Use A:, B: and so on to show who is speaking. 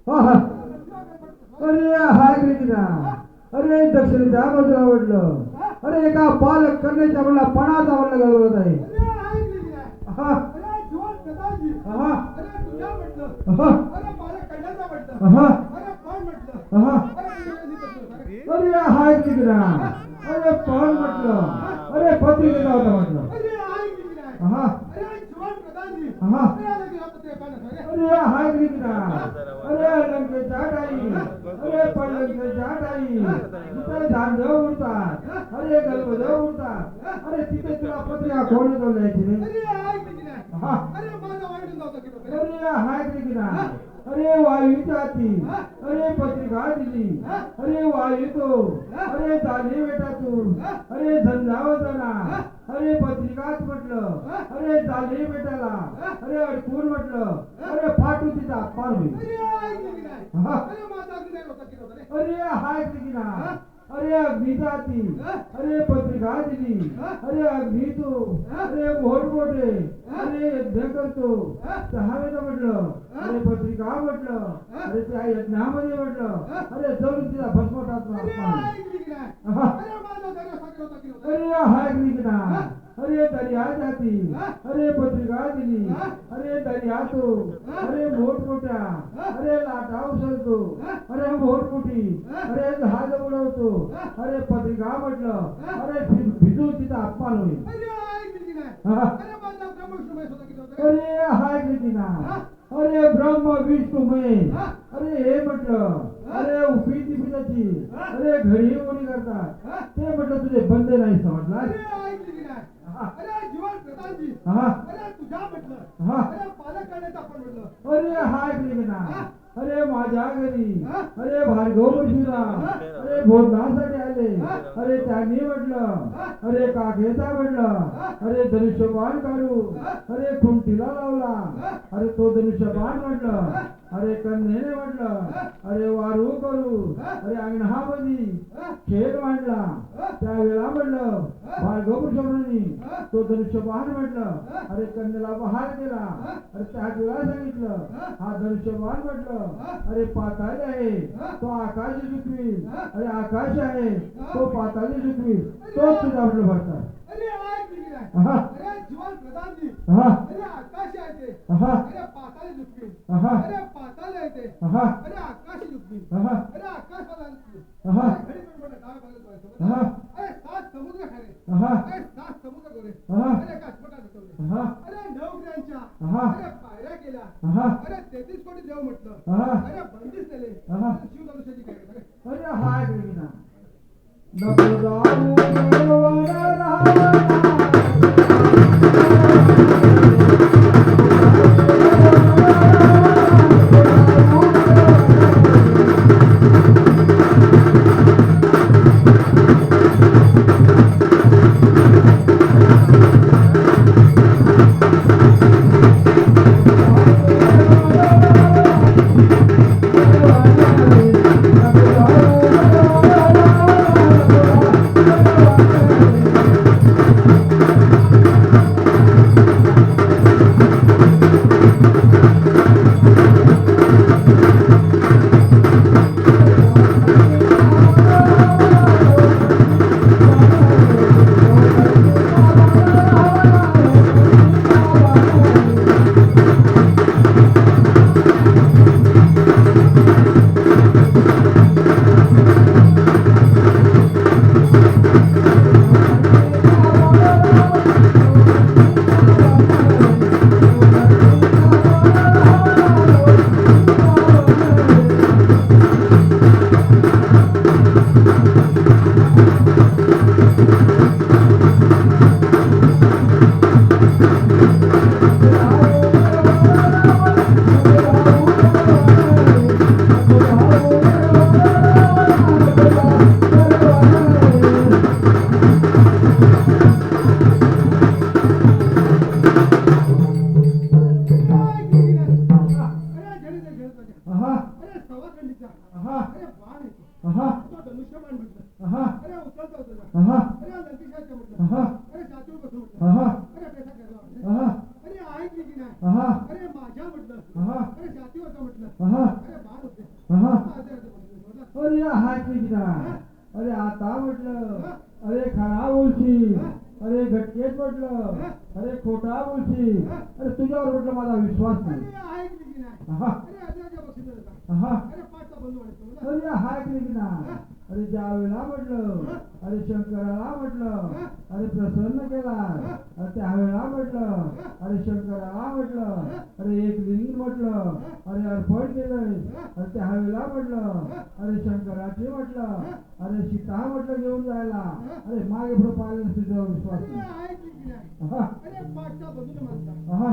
A: हा हा. अरे हाय कृष्णा. अरे दक्षिण त्या बाजूला आवडलं. अरे एका बालक कन्याच्या म्हणला पणाचा म्हणलं गळवत आहे. हा हा हा हा. अरे हाय कृष्णा. अरे पण म्हटलं. अरे पत्रिकेचा होता म्हटलं. हा हा. अरे हाय कृष्णा. अरे लंकेच्या टाई. अरे पण लंकेच्या टाई तिथे झांज उडतात. अरे गलबज उडतात. अरे तिथे तुला पत्रिका कोण द्यायची नाही. हा. अरे हाय कृष्णा. अरे वायू जाती. अरे पत्रिका दिली. अरे वायू तो. अरे झाली बेटा तू. अरे झंझावताना. अरे पत्रिकाच म्हटलं. अरे झाली बेटाला. अरे अडकून म्हटलं. अरे फाटू तिचा पार होईल. अरे हाय कृष्णा. अरे अग्नी जाती. अरे पत्रिका दिली. अरे अग्नी तू. अरे मोठ मोठे. अरे यज्ञ करतो. चहावेचं म्हटलं. अरे पत्रिका म्हटलं. अरे त्या यज्ञामध्ये म्हटलं. अरे जरूर तिला भस्मटात अरे हाय कृष्णा. अरे दर्या जाती. अरे पत्रिका दिली. अरे दर्या तो. अरे मोठमोठ्या. अरे लाटा उसळतो. अरे मोठमोठी. अरे जहाज उडवतो. अरे पत्रिका म्हटलं. अरे भिजून तिचा अपमान होईल. अरे हाय कृष्णा. अरे ब्रह्म विष्णुमय. अरे हे म्हटलं. अरे उपीती पिताची. अरे घडी ओढी करतात. ते म्हटलं तुझे बंद नाही समजला. अरे हाय कृष्णा. अरे माझ्या घरी. अरे भार्गव परशुराम. अरे भोजनासाठी आले. अरे त्यांनी म्हटलं. अरे काकेचा म्हटलं. अरे धनुष्यबाण काढू. अरे खुंटीला लावला. अरे तो धनुष्यबाण म्हटलं. अरे कन्येने म्हटलं. अरे वारू करू. अरे अंगणामध्ये खेळ मांडला. त्यावेळेला म्हटलं भार्गव परशुरामांनी तो धनुष्यबाण म्हटलं. अरे कन्येला बहार केला. अरे त्याच वेळा सांगितलं हा धनुष्यबाण म्हटलं. अरे पाताळ आहे तो आकाश झुकवील. अरे आकाश आहे तो पाताळी झुकवील. तो तुझा म्हटलं भरतात. अरे हाय कृष्णा. नको जाऊ हाय कृष्णा अरे आता म्हटलं अरे खरा बोलशील अरे घटकेत म्हटलं अरे खोटा बोलशील अरे तुझ्यावर म्हटलं माझा विश्वास नाही आहा आहा अरे हाय कृष्णा अरे ज्या वेळेला म्हटलं अरे शंकराला म्हटलं अरे प्रसन्न केला अरे त्यावेळेला म्हटलं अरे शंकराला म्हटलं अरे एक लिंग म्हटलं अरे अर्पण केलंय अरे त्यावेळेला म्हटलं अरे शंकराची म्हटलं अरे सीता म्हटलं घेऊन जायला अरे मागे पुढे पाहिलं तुझ्यावर विश्वास नाही. आहा. आहा.